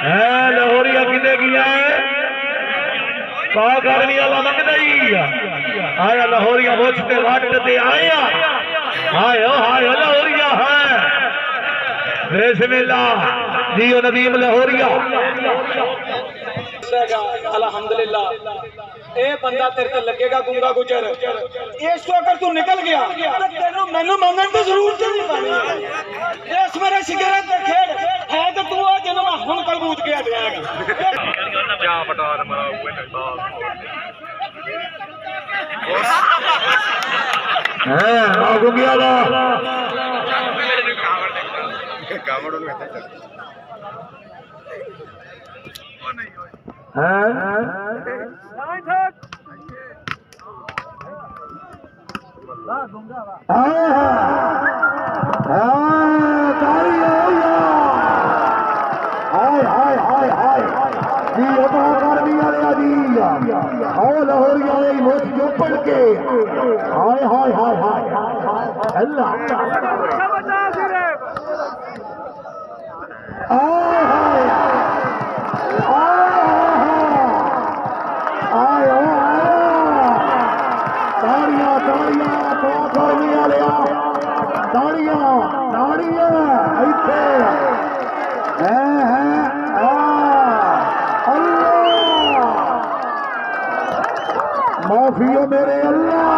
लाहौरिया किने किया है का करनी वाला मंगदा ही आया लाहौरिया बोझते वाटते आया हाय लाहौरिया है बिस्मिल्लाह जियो नदीम लाहौरिया अल्हम्दुलिल्लाह ए बंदा तेरे ते लगेगा गुंगा गुजर इस तो अगर तू निकल गया तो तेनू मैनू मंगन की जरूरत नहीं पड़नी इस मेरे सिगरेट ते खेड़ है तो तू आ जिन्हों मैं हुन कलबूत के देगा क्या पटार मारा हुए ने हां गुंगिया दा कावड़ में चल ओ नहीं होए माफियो मेरे अल्लाह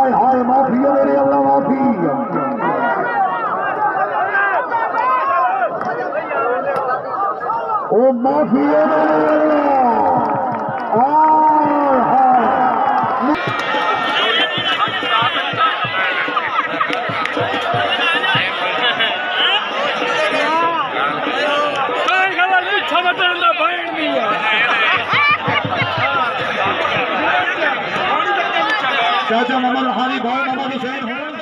हाय माफियो मेरे अल्लाह माफी ओ माफियो मेरे अल्लाह चाचा मोहम्मद हारी भाई मोहम्मद हुसैन